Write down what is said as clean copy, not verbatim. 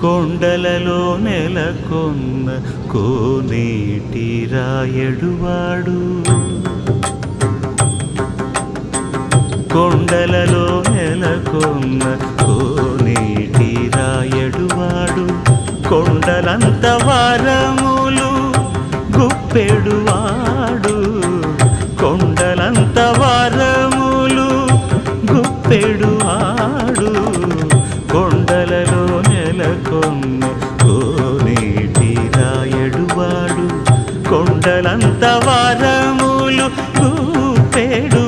కొండలలో నెలకొన్న కోనేటి రాయడువాడు కొండలలో నెలకొన్న కోనేటి రాయడువాడు కొండలంత వరములు గుప్పెడువాడు కొండలంత వరములు గుప్పెడువాడు కొండలలో నెలకొన్న కోనేటి రాయడువాడు కొండలంత వరములు గుప్పెడు